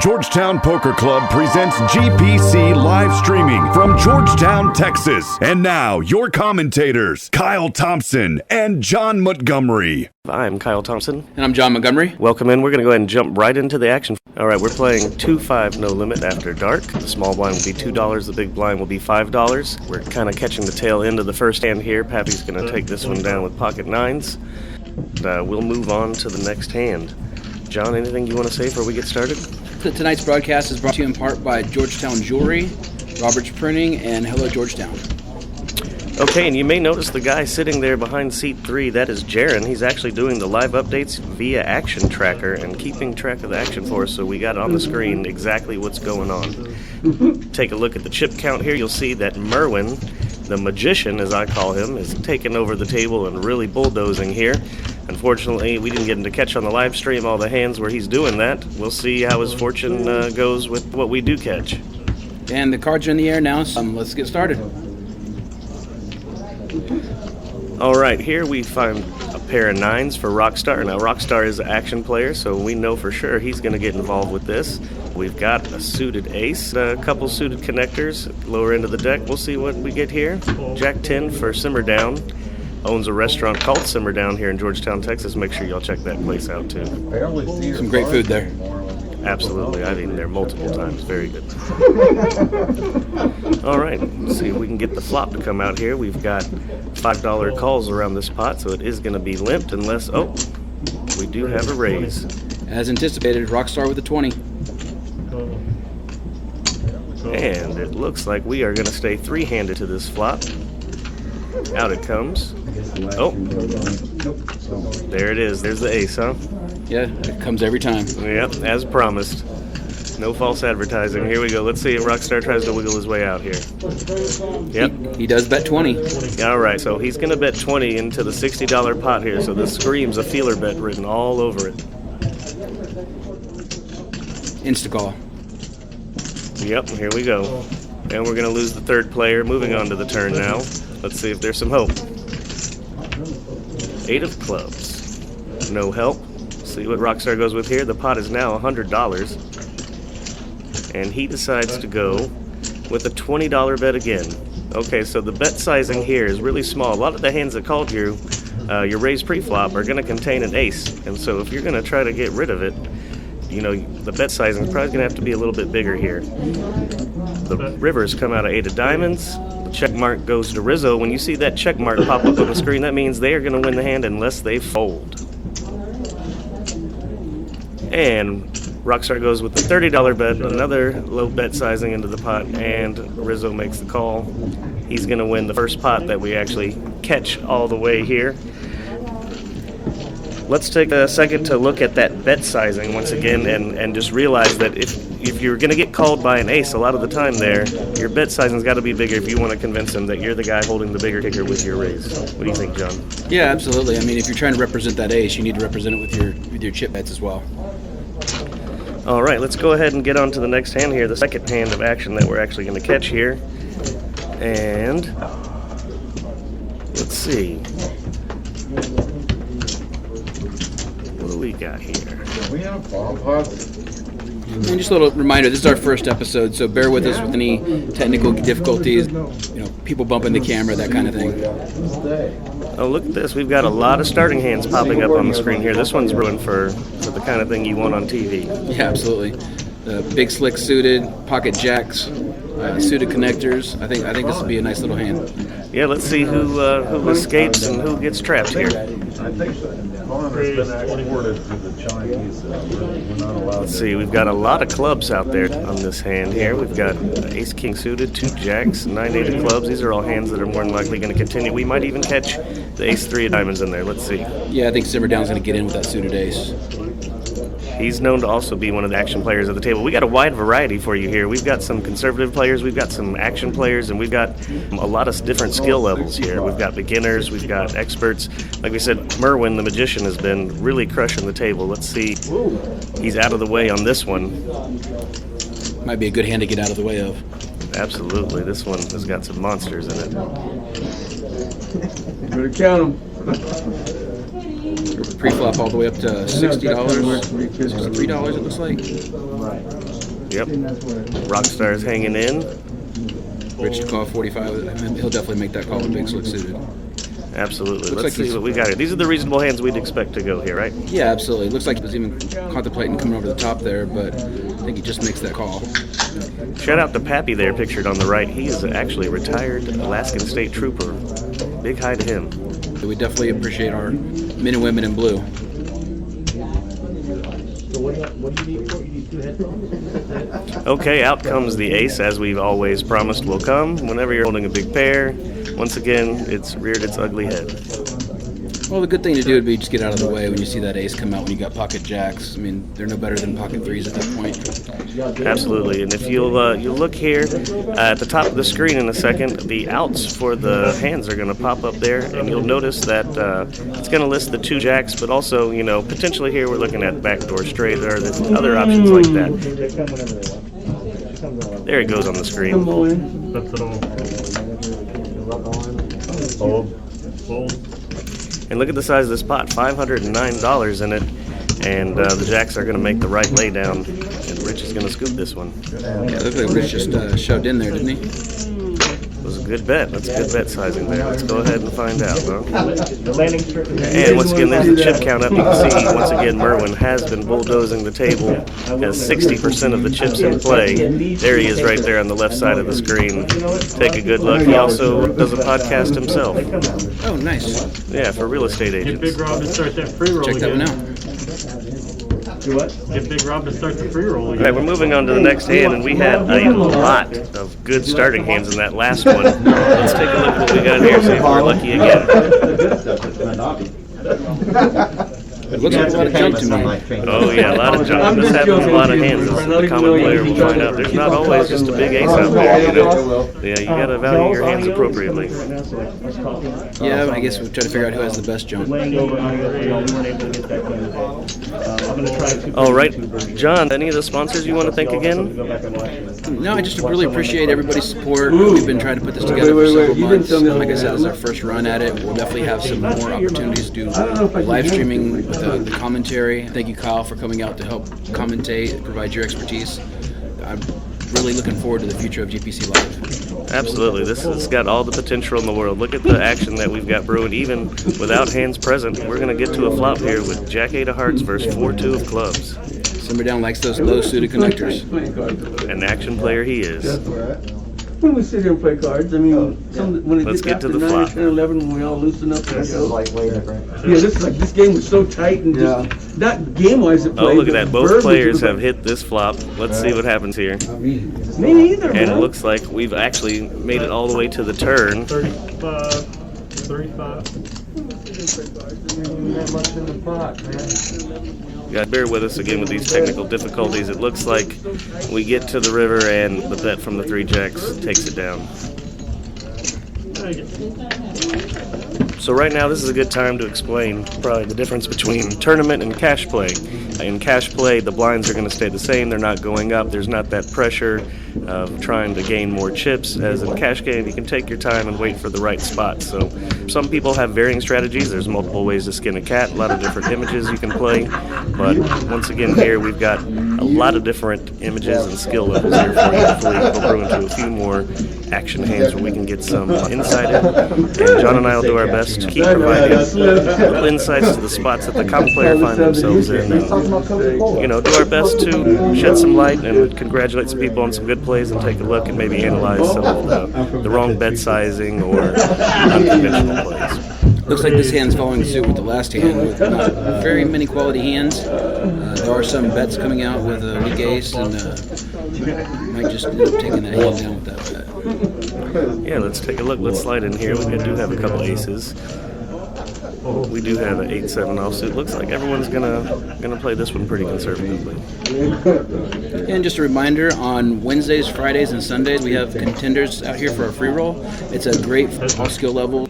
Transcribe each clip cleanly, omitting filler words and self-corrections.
Georgetown Poker Club presents GPC live streaming from Georgetown, Texas. And now, your commentators, Kyle Thompson and John Montgomery. I'm Kyle Thompson. And I'm John Montgomery. Welcome in. We're going to go ahead and jump right into the action. All right, we're playing 2-5 no limit after dark. The small blind will be $2. The big blind will be $5. We're kind of catching the tail end of the first hand here. Pappy's going to take this one down with pocket nines. We'll move on to the next hand. John, anything you want to say before we get started? Tonight's broadcast is brought to you in part by Georgetown Jewelry, Roberts Printing, and Hello Georgetown. Okay, and you may notice the guy sitting there behind seat 3, that is Jaron. He's actually doing the live updates via Action Tracker and keeping track of the action for us, so we got on the screen exactly what's going on. Take a look at the chip count here. You'll see that Merwin, the magician as I call him, is taking over the table and really bulldozing here. Unfortunately, we didn't get him to catch on the live stream all the hands where he's doing that. We'll see how his fortune goes with what we do catch. And the cards are in the air now, so let's get started. All right, here we find a pair of nines for Rockstar. Now, Rockstar is an action player, so we know for sure he's going to get involved with this. We've got a suited ace, a couple suited connectors, lower end of the deck. We'll see what we get here. Jack 10 for Simmer Down. Owns a restaurant called Simmer Down here in Georgetown, Texas. Make sure y'all check that place out, too. Some great food there. Absolutely. I've eaten there multiple times. Very good. All right. Let's see if we can get the flop to come out here. We've got $5 calls around this pot, so it is going to be limped unless... Oh, we do have a raise. As anticipated, Rockstar with a 20. And it looks like we are going to stay three-handed to this flop. Out it comes. Oh, there it is. There's the ace, huh? Yeah, it comes every time. Yep, as promised. No false advertising. Here we go. Let's see if Rockstar tries to wiggle his way out here. Yep. He does bet 20. All right, so he's going to bet 20 into the $60 pot here, so this screams a feeler bet written all over it. Insta-call. Yep, here we go. And we're going to lose the third player. Moving on to the turn now. Let's see if there's some hope. 8 of clubs. No help. See what Rockstar goes with here. The pot is now $100. And he decides to go with a $20 bet again. Okay, so the bet sizing here is really small. A lot of the hands that called you, your raise pre-flop, are going to contain an ace. And so if you're going to try to get rid of it, you know, the bet sizing is probably going to have to be a little bit bigger here. The rivers come out of 8 of diamonds. The check mark goes to Rizzo. When you see that check mark pop up on the screen, that means they are going to win the hand unless they fold. And Rockstar goes with the $30 bet, another low bet sizing into the pot, and Rizzo makes the call. He's going to win the first pot that we actually catch all the way here. Let's take a second to look at that bet sizing once again and just realize that if you're going to get called by an ace, a lot of the time there, your bet sizing's got to be bigger if you want to convince him that you're the guy holding the bigger kicker with your raise. What do you think, John? Yeah, absolutely. I mean, if you're trying to represent that ace, you need to represent it with your chip bets as well. All right, let's go ahead and get on to the next hand here, the second hand of action that we're actually going to catch here. And let's see. What do we got here? We have bomb pots. And just a little reminder, this is our first episode, so bear with us with any technical difficulties, you know, people bumping the camera, that kind of thing. Oh, look at this. We've got a lot of starting hands popping up on the screen here. This one's ruined for the kind of thing you want on TV. Yeah, absolutely. Big slick suited, pocket jacks, suited connectors. I think this will be a nice little hand. Yeah, let's see who escapes and who gets trapped here. Let's see, we've got a lot of clubs out there on this hand here. We've got ace king suited, 2 jacks, 9 of clubs. These are all hands that are more than likely going to continue. We might even catch the ace 3 of diamonds in there. Let's see. Yeah, I think Simmer Down's going to get in with that suited ace. He's known to also be one of the action players at the table. We got a wide variety for you here. We've got some conservative players, we've got some action players, and we've got a lot of different skill levels here. We've got beginners, we've got experts. Like we said, Merwin, the magician, has been really crushing the table. Let's see. He's out of the way on this one. Might be a good hand to get out of the way of. Absolutely. This one has got some monsters in it. Better count them. Pre-flop all the way up to $60, $63 it looks like. Yep. Rockstar's hanging in. Rich to call 45. He'll definitely make that call with big slick suited. Absolutely. Looks Let's like see what we got here. These are the reasonable hands we'd expect to go here, right? Yeah, absolutely. Looks like he was even contemplating coming over the top there, but I think he just makes that call. Shout out to Pappy there, pictured on the right. He is actually a retired Alaskan State Trooper. Big hi to him. We definitely appreciate our men and women in blue. Okay, out comes the ace, as we've always promised will come. Whenever you're holding a big pair, once again, it's reared its ugly head. Well, the good thing to do would be just get out of the way when you see that ace come out when you got pocket jacks. I mean, they're no better than pocket threes at that point. Absolutely, and if you'll look here at the top of the screen in a second, the outs for the hands are going to pop up there, and you'll notice that it's going to list the 2 jacks, but also, potentially here we're looking at backdoor straight or there's other options like that. There it goes on the screen. That's it all. Fold. And look at the size of this pot, $509 in it, and the jacks are going to make the right lay down, and Rich is going to scoop this one. Yeah, it looked like Rich just shoved in there, didn't he? It was a good bet. That's good bet sizing there. Let's go ahead and find out, huh? And once again, there's the chip count up. You can see, once again, Merwin has been bulldozing the table, has 60% of the chips in play. There he is right there on the left side of the screen. Take a good look. He also does a podcast himself. Oh, nice. Yeah, for real estate Get agents. Big Rob to start that free roll Check that one again. out. Get Big Rob to start the free roll All again. right, we're moving on to the next hand, and we had a lot of good starting hands in that last one. Let's take a look at what we got here, see if we're lucky again. It looks like a lot of jump to me. Oh yeah, a lot of jump. This happens a lot of hands. This is the common player will find out. There's not always just a big ace out there, Yeah, you gotta value your hands appropriately. Yeah, I guess we'll try to figure out who has the best jump. All right, John, any of the sponsors you want to thank again? No, I just really appreciate everybody's support. We've been trying to put this together for several months. Like I said, this is our first run at it. We'll definitely have some more opportunities to do live streaming with the commentary. Thank you, Kyle, for coming out to help commentate and provide your expertise. I'm really looking forward to the future of GPC Live. Absolutely. This has got all the potential in the world. Look at the action that we've got brewing. Even without hands present, we're going to get to a flop here with Jack-8 of hearts versus 4-2 of clubs. Somebody down likes those low-suited connectors. An action player he is. When we sit here and play cards, I mean, when it Let's gets get to after the 9 flop. or 10 or 11, when we all loosen up and This is go. like way different. Yeah, this game was so tight and just, not game-wise it Oh, played. look at but that. Both verbally, players it was have hit this flop. Let's see what happens here. Me neither, And it man. looks like we've actually made it all the way to the turn. 35, 35. That much in the pot, man. You gotta bear with us again with these technical difficulties. It looks like we get to the river and the bet from the 3 jacks takes it down. So right now this is a good time to explain probably the difference between tournament and cash play. In cash play, the blinds are going to stay the same. They're not going up. There's not that pressure of trying to gain more chips. As in cash game, you can take your time and wait for the right spot. So some people have varying strategies. There's multiple ways to skin a cat, a lot of different images you can play. But once again here, we've got a lot of different images and skill levels here for you. Hopefully we'll brew into a few more action hands where we can get some insight in. And John and I will do our best to keep providing little insights to the spots that the common player find themselves in. And, do our best to shed some light and congratulate some people on some good plays and take a look and maybe analyze some of the wrong bet sizing or unconventional plays. Looks like this hand's following suit with the last hand with not very many quality hands. There are some bets coming out with a weak ace, and might just end up taking that hand down with that bet. Yeah, let's take a look. Let's slide in here. We do have a couple aces. We do have an 8-7 offsuit. Looks like everyone's gonna play this one pretty conservatively. And just a reminder, on Wednesdays, Fridays, and Sundays, we have contenders out here for our free roll. It's a great all skill level,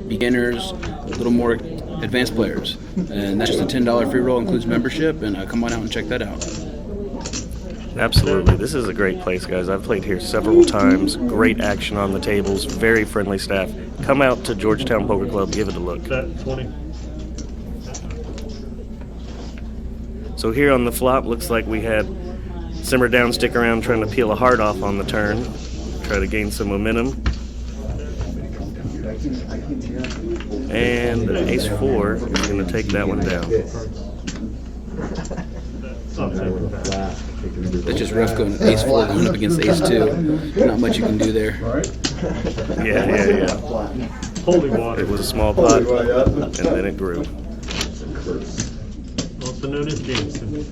beginners, a little more advanced players. And that's just a $10 free roll, includes membership, and come on out and check that out. Absolutely. This is a great place, guys. I've played here several times. Great action on the tables. Very friendly staff. Come out to Georgetown Poker Club. Give it a look. That 20. So here on the flop, looks like we had Simmer Down stick around trying to peel a heart off on the turn, try to gain some momentum. And ace 4 is going to take that one down. That's just rough going ace 4 going up against ace 2. Not much you can do there. Yeah. Holy water. It was a small pot, and then it grew. Also known as Jameson.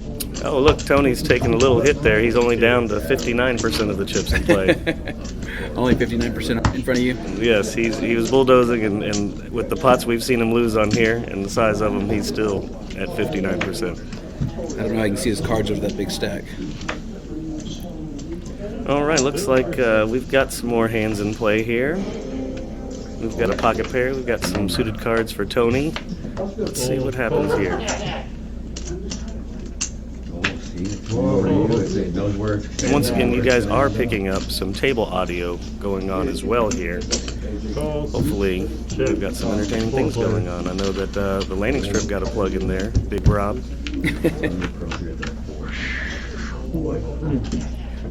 Oh, look, Tony's taking a little hit there. He's only down to 59% of the chips in play. Only 59% in front of you? Yes, he was bulldozing, and with the pots we've seen him lose on here and the size of them, he's still at 59%. I don't know how you can see his cards over that big stack. All right, looks like we've got some more hands in play here. We've got a pocket pair. We've got some suited cards for Tony. Let's see what happens here. Once again, you guys are picking up some table audio going on as well here. Hopefully, we've got some entertaining things going on. I know that the landing strip got a plug in there, Big Rob.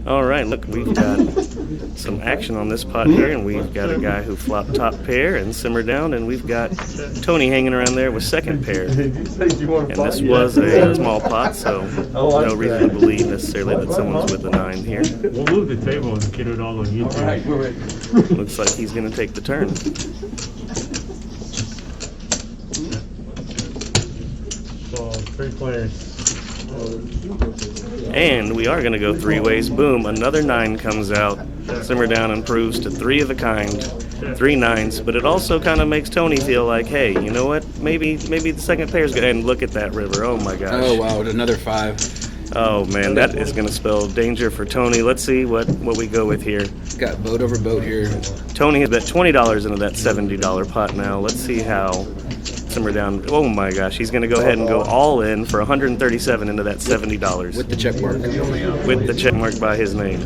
All right, look, we've got some action on this pot here, and we've got a guy who flopped top pair and Simmer Down, and we've got Tony hanging around there with second pair. And this was a small pot, so no reason to believe necessarily that someone's with a 9 here. We'll move the table and get it all on YouTube. Looks like he's going to take the turn. So 3 players. And we are going to go 3 ways. Boom, another 9 comes out. Simmer Down improves to 3 of a kind, 3 9s. But it also kind of makes Tony feel like, hey, you know what? Maybe the second pair's good. And look at that river. Oh my gosh. Oh wow, another 5. Oh man, that is going to spell danger for Tony. Let's see what we go with here. Got boat over boat here. Tony has bet $20 into that $70 pot now. Let's see how Simmer Down. Oh my gosh, he's going to go ahead and go all in for $137 into that $70. With the check mark. With the check mark by his name.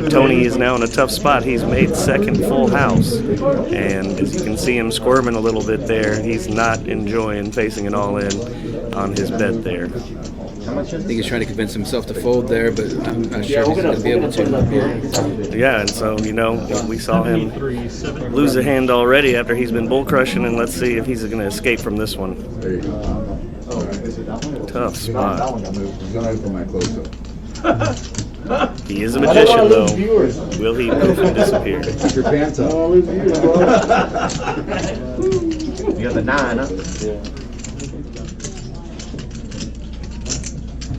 Tony is now in a tough spot. He's made second full house. And as you can see him squirming a little bit there, he's not enjoying facing it all in on his bet there. I think he's trying to convince himself to fold there, but I'm not sure he's going to be able to. Yeah, and so, you know, we saw him lose a hand already after he's been bull crushing, and let's see if he's going to escape from this one. Tough spot. He is a magician, though. Will he poof and disappear? Your pants up. You got the 9, huh?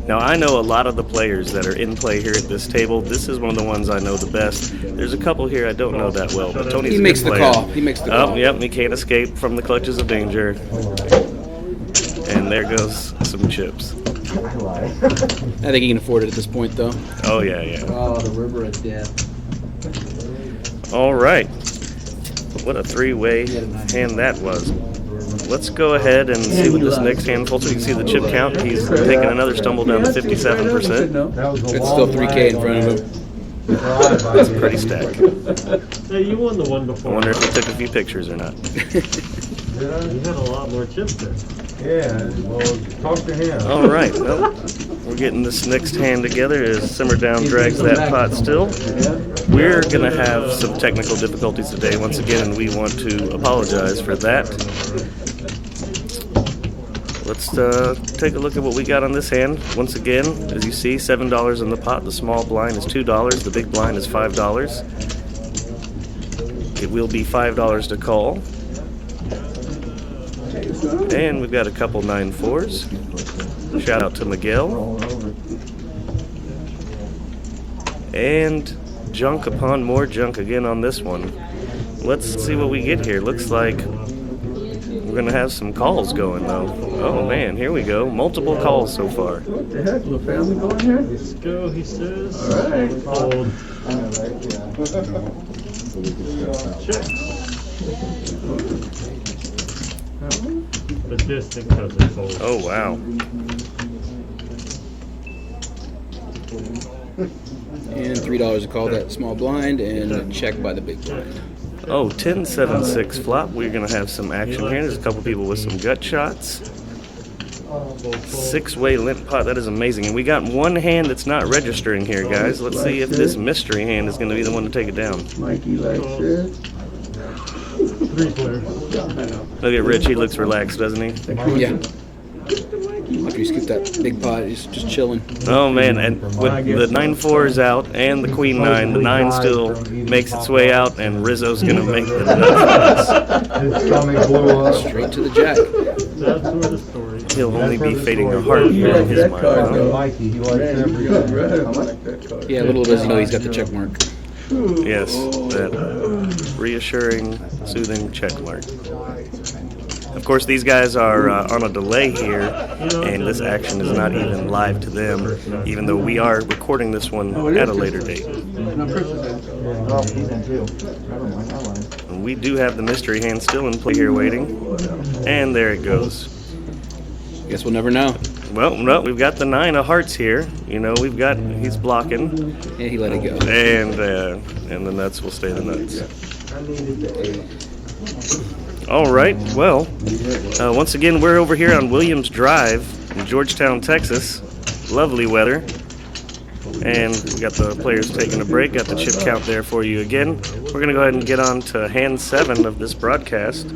Now, I know a lot of the players that are in play here at this table. This is one of the ones I know the best. There's a couple here I don't know that well, but Tony's He a makes good the player. call. He makes the call. Oh, yep, he can't escape from the clutches of danger. And there goes some chips. I think he can afford it at this point, though. Oh, yeah. Oh, the river of death. All right. What a 3-way hand that was. Let's go ahead and see what this next handful. So you can see the chip count. He's taking another stumble down to 57%. It's still 3K in front of him. That's pretty stacked. Hey, you won the one I before. wonder if he took a few pictures or not. You had a lot more chips there. Yeah, well, talk to him. All right. Well, we're getting this next hand together as Simmer Down drags that pot still. We're going to have some technical difficulties today once again, and we want to apologize for that. Let's take a look at what we got on this hand. Once again, as you see, $7 in the pot. The small blind is $2. The big blind is $5. It will be $5 to call. And we've got a couple 9-4s. Shout out to Miguel. And junk upon more junk again on this one. Let's see what we get here. Looks like we're going to have some calls going, though. Oh, man, here we go. Multiple calls so far. What the heck? Little family going here? Let's go, he says. All right. Fold. Chips. The distant cousin fold. Oh, wow. And $3 to call that small blind and check by the big blind. Oh, 10-7-6 flop. We're going to have some action here. There's a couple people with some gut shots. Six-way limp pot. That is amazing. And we got one hand that's not registering here, guys. Let's see if this mystery hand is going to be the one to take it down. Mikey likes it. 3 players. Look at Rich. He looks relaxed, doesn't he? Yeah. After you scoop that big pot, he's just chilling. Oh, man. And with the 9-4 is out and the Queen 9, the 9 still makes its way out, and Rizzo's going to make the nuts. His stomach blew up. Straight to the jack. That's where the story. He'll only be fading a heart here in his mind. Huh? Mikey, he likes everything. Yeah, little does he know he's got the check mark. Yes, that reassuring, soothing check mark. Of course, these guys are on a delay here, and this action is not even live to them, even though we are recording this one at a later date. Oh, he's in too. Never mind, I lied. And we do have the mystery hand still in play here waiting, and there it goes. Guess we'll never know. Well, no, we've got the 9 of hearts here. You know, he's blocking, Yeah, he let it go. and the nuts will stay the nuts. All right, well, once again, we're over here on Williams Drive in Georgetown, Texas. Lovely weather. And we got the players taking a break. Got the chip count there for you again. We're going to go ahead and get on to hand 7 of this broadcast.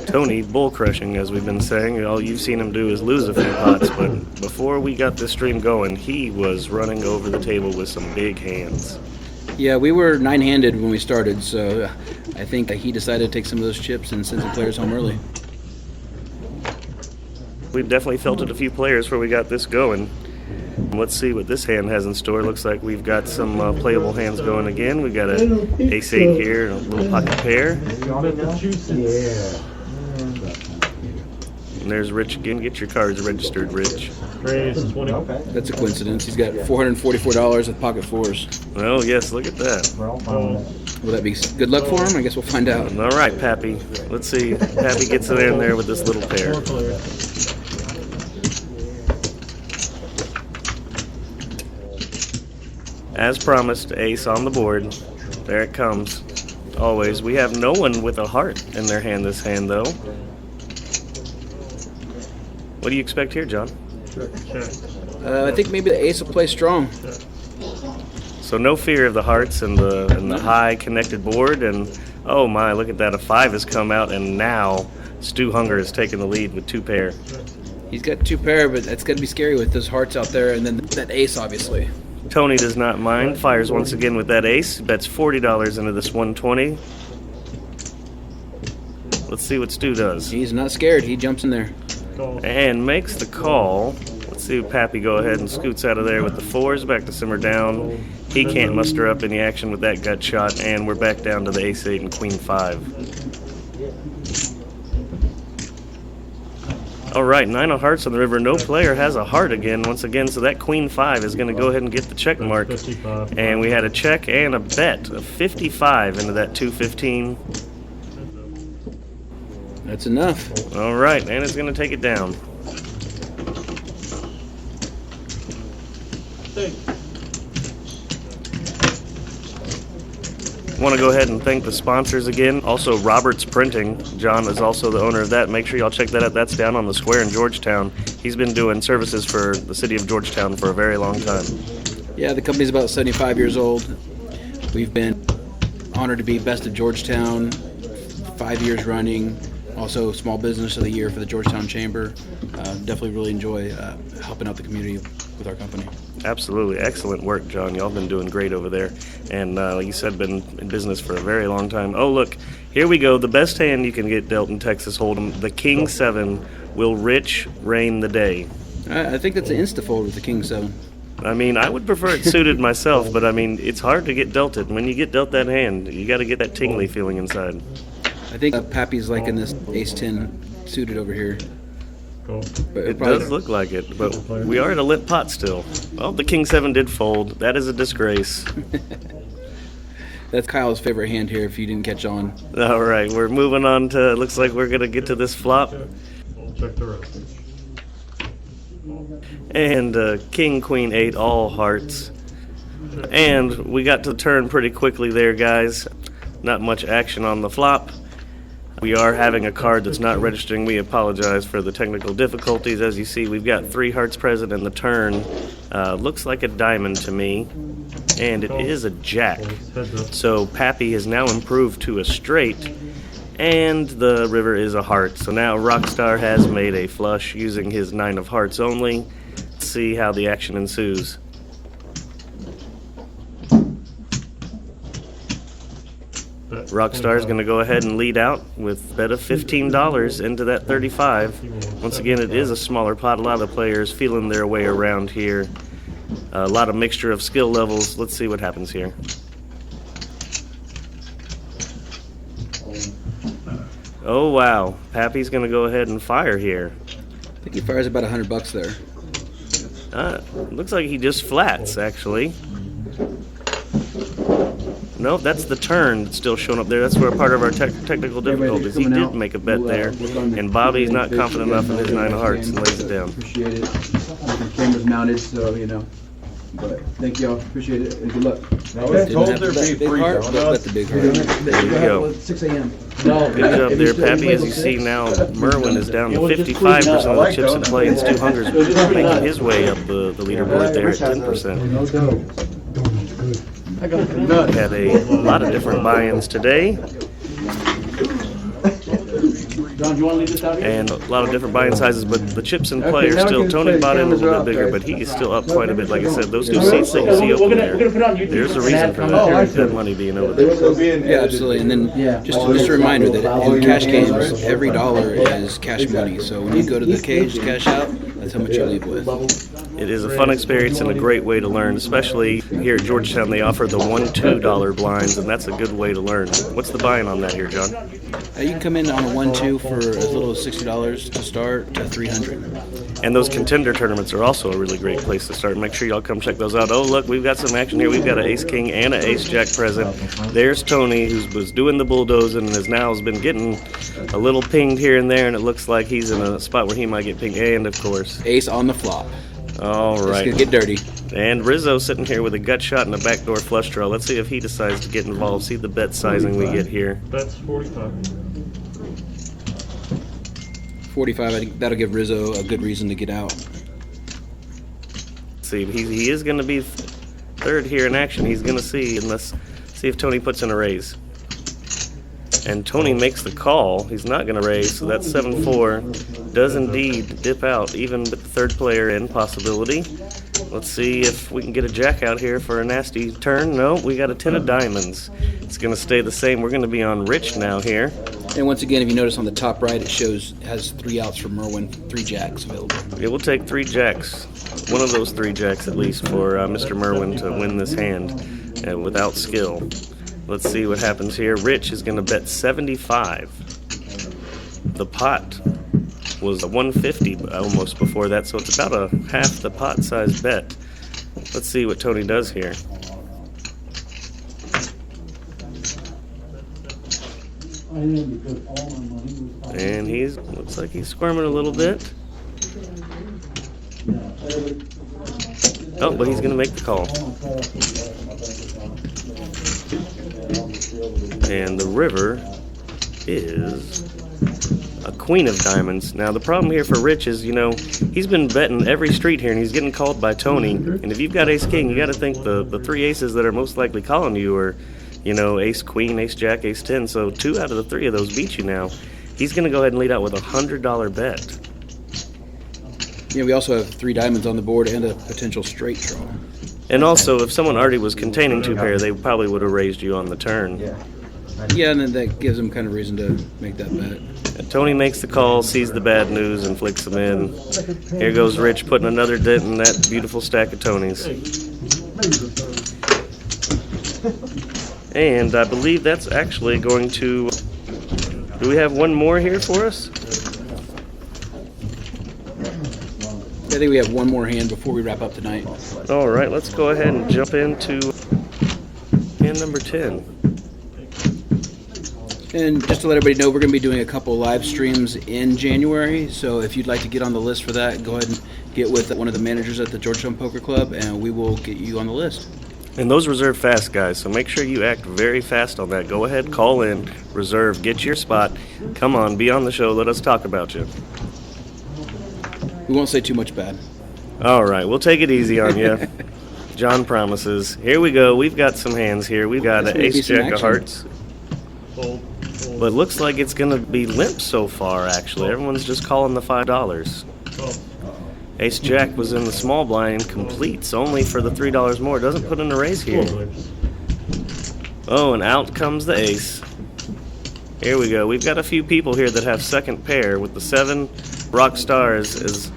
Tony bull crushing, as we've been saying. All you've seen him do is lose a few pots, but before we got this stream going, he was running over the table with some big hands. Yeah, we were 9-handed when we started, so I think he decided to take some of those chips and send some players home early. We definitely filtered a few players before we got this going. Let's see what this hand has in store. Looks like we've got some playable hands going again. We've got an ace-8 here, a little pocket pair. Massachusetts. And there's Rich again. Get your cards registered, Rich. Raise 20. That's a coincidence. He's got $444 with pocket 4s. Oh, yes, look at that. Oh, Will that be good luck for him? I guess we'll find out. All right, Pappy. Let's see. Pappy gets it in there with this little pair. 4 players. As promised, ace on the board. There it comes. Always. We have no one with a heart in their hand this hand, though. What do you expect here, John? Check. I think maybe the ace will play strong. So no fear of the hearts and the high connected board. And oh my, look at that. A 5 has come out, and now Stu Hunger is taking the lead with 2 pair. He's got 2 pair, but that's going to be scary with those hearts out there, and then that ace, obviously. Tony does not mind. Fires once again with that ace. Bets $40 into this 120. Let's see what Stu does. He's not scared. He jumps in there. Call. And makes the call. Let's see if Pappy go ahead and scoots out of there with the 4s. Back to simmer down. He can't muster up any action with that gut shot. And we're back down to the ace-8 and queen 5. All right, 9 of hearts on the river. No player has a heart again, once again, so that queen 5 is going to go ahead and get the check mark. 55. And we had a check and a bet of 55 into that 215. That's enough. All right, and it's going to take it down. Want to go ahead and thank the sponsors again. Also, Roberts Printing. John is also the owner of that. Make sure y'all check that out. That's down on the square in Georgetown. He's been doing services for the city of Georgetown for a very long time. Yeah, the company's about 75 years old. We've been honored to be Best of Georgetown 5 years running. Also, Small Business of the Year for the Georgetown Chamber. Definitely really enjoy helping out the community with our company. Absolutely. Excellent work, John. Y'all been doing great over there. And like you said, been in business for a very long time. Oh, look, here we go. The best hand you can get dealt in Texas Hold'em. The King 7. Will Rich reign the day? I think that's an insta-fold with the King 7. I mean, I would prefer it suited myself, but I mean, it's hard to get dealt it. When you get dealt that hand, you got to get that tingly feeling inside. I think Pappy's liking this ace-10 suited over here. Cool. But It does look like it, but we are at a lit pot still. Well, the King 7 did fold. That is a disgrace. That's Kyle's favorite hand here, if you didn't catch on. All right, we're moving on to, looks like we're going to get to this flop. We'll check the rest. And King, Queen 8, all hearts. And we got to turn pretty quickly there, guys. Not much action on the flop. We are having a card that's not registering. We apologize for the technical difficulties. As you see, we've got 3 hearts present in the turn. Looks like a diamond to me, and it is a jack. So Pappy has now improved to a straight, and the river is a heart. So now Rockstar has made a flush using his 9 of hearts only. Let's see how the action ensues. Rockstar is going to go ahead and lead out with a bet of $15 into that 35. Once again, it is a smaller pot. A lot of the players feeling their way around here. A lot of mixture of skill levels. Let's see what happens here. Oh, wow. Pappy's going to go ahead and fire here. I think he fires about $100 there. Looks like he just flats, actually. Nope, that's the turn that's still showing up there. That's where part of our technical difficulties. He did make a bet there, and Bobby's not confident enough in his 9 of hearts and lays it down. Appreciate it. The camera's mounted, so you know. But thank y'all. Appreciate it, and good luck. I was told there'd be free Bet the big heart. There you go. 6 a.m. Good job there, Pappy. As you see now, Merwin is down to 55% of the chips in play, and Stu Hunger's making his way up the leaderboard there at 10%. Had a lot of different buy-ins today, and a lot of different buy-in sizes, but the chips in play are still, Tony bought in a little bit bigger, but he is still up quite a bit. Like I said, those 2 seats that you see open there, there's a reason for that money being over there. Yeah, absolutely. And then just a reminder that in cash games, every dollar is cash money. So when you go to the cage to cash out, that's how much you leave with. It is a fun experience and a great way to learn, especially here at Georgetown. They offer the $1-2 blinds, and that's a good way to learn. What's the buy-in on that here, John? You can come in on a 1-2 for as little as $60 to start to $300. And those contender tournaments are also a really great place to start. Make sure y'all come check those out. Oh, look, we've got some action here. We've got an ace-king and an ace-jack present. There's Tony, who was doing the bulldozing and has been getting a little pinged here and there, and it looks like he's in a spot where he might get pinged. And, of course, ace on the flop. All right. It's going to get dirty. And Rizzo sitting here with a gut shot and a backdoor flush draw. Let's see if he decides to get involved. See the bet sizing we get here. That's 45. 45, I think that'll give Rizzo a good reason to get out. See, he is going to be third here in action. He's going to see if Tony puts in a raise. And Tony makes the call. He's not going to raise, so that's 7-4. Does indeed dip out, even with the third player in possibility. Let's see if we can get a jack out here for a nasty turn. No, we got a 10 of diamonds. It's going to stay the same. We're going to be on Rich now here. And once again, if you notice on the top right, it has 3 outs for Merwin, 3 jacks available. It will take 3 jacks. One of those 3 jacks at least for Mr. Merwin to win this hand without skill. Let's see what happens here. Rich is going to bet 75. The pot was 150 almost before that, so it's about a half the pot size bet. Let's see what Tony does here. And looks like he's squirming a little bit. Oh, but he's going to make the call. And the river is a queen of diamonds. Now, the problem here for Rich is, he's been betting every street here, and he's getting called by Tony. And if you've got ace-king, you got to think the 3 aces that are most likely calling you are, ace-queen, ace-jack, ace-10. So 2 out of the 3 of those beat you now. He's going to go ahead and lead out with a $100 bet. Yeah, we also have 3 diamonds on the board and a potential straight draw. And also, if someone already was containing 2 pair, they probably would have raised you on the turn. Yeah, and then that gives them kind of reason to make that bet. And Tony makes the call, sees the bad news, and flicks them in. Here goes Rich putting another dent in that beautiful stack of Tonys. And I believe that's actually going to... Do we have one more here for us? I think we have one more hand before we wrap up tonight. All right, let's go ahead and jump into hand number 10. And just to let everybody know, we're going to be doing a couple live streams in January. So if you'd like to get on the list for that, go ahead and get with one of the managers at the Georgetown Poker Club, and we will get you on the list. And those reserve fast, guys, so make sure you act very fast on that. Go ahead, call in, reserve, get your spot. Come on, be on the show, let us talk about you. We won't say too much bad. All right, we'll take it easy on you. John promises. Here we go. We've got some hands here. We've got an ace jack of hearts. But it looks like it's going to be limp so far, actually. Everyone's just calling the $5. Ace jack was in the small blind, completes only for the $3 more. Doesn't put in a raise here. Oh, and out comes the ace. Here we go. We've got a few people here that have second pair with the 7. Rockstar is as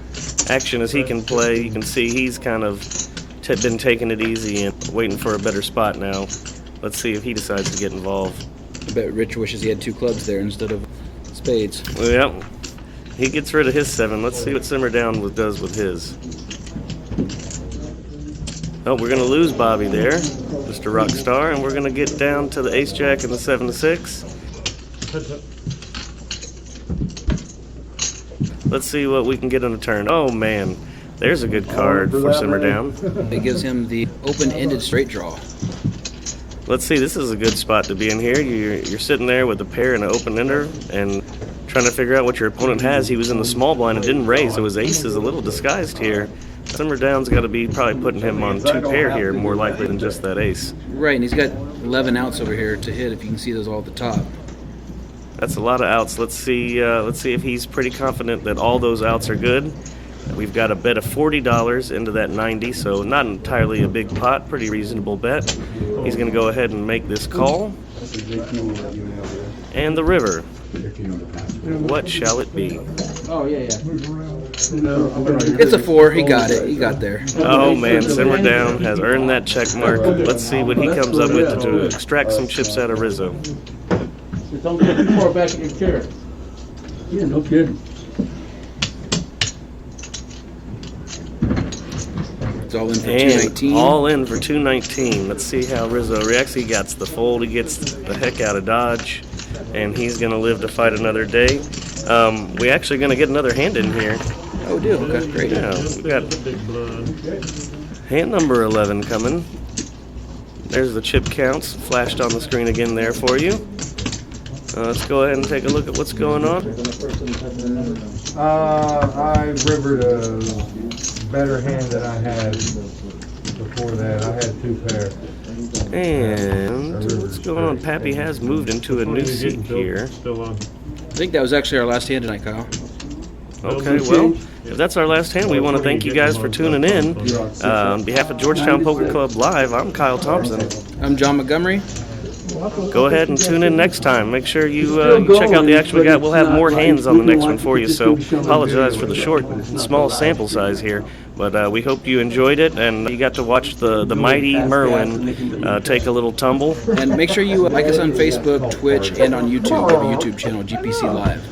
action as he can play. You can see he's kind of been taking it easy and waiting for a better spot now. Let's see if he decides to get involved. I bet Rich wishes he had 2 clubs there instead of spades. Yep. He gets rid of his 7. Let's see what Simmer Down does with his. Oh, we're going to lose Bobby there, Mr. Rockstar, and we're going to get down to the ace jack and the 7-6. Let's see what we can get on a turn. Oh, man. There's a good card for Simmer Down. It gives him the open-ended straight draw. Let's see, this is a good spot to be in here. You're sitting there with a pair and an open-ender and trying to figure out what your opponent has. He was in the small blind and didn't raise, so his ace is a little disguised here. Simmer Down's got to be probably putting him on 2 pair here, more likely than just that ace. Right, and he's got 11 outs over here to hit, if you can see those all at the top. That's a lot of outs. Let's see if he's pretty confident that all those outs are good. We've got a bet of $40 into that 90, so not entirely a big pot, pretty reasonable bet. He's going to go ahead and make this call. And the river. What shall it be? Oh, yeah. It's a 4. He got it. He got there. Oh, man. Simmer Down has earned that check mark. Let's see what he comes up with to extract some chips out of Rizzo. Don't get too far back in your chair. Yeah, no kidding. It's all in for And 219. all in for 219. Let's see how Rizzo reacts. He gets the fold. He gets the heck out of Dodge. And he's going to live to fight another day. We actually going to get another hand in here. Oh, do. Okay, great. Yeah, we got hand number 11 coming. There's the chip counts flashed on the screen again there for you. Let's go ahead and take a look at what's going on. I rivered a better hand than I had before that. I had 2 pair. And what's going on? Pappy has moved into a new seat here. I think that was actually our last hand tonight, Kyle. Okay, well, if that's our last hand, we want to thank you guys for tuning in. On behalf of Georgetown Poker Club Live, I'm Kyle Thompson. I'm John Montgomery. Go ahead and tune in next time. Make sure you check out the action we got. We'll have more hands on the next one for you, so apologize for the short and small sample size here. But we hope you enjoyed it, and you got to watch the mighty Merwin take a little tumble. And make sure you like us on Facebook, Twitch, and on YouTube. We have a YouTube channel, GPC Live.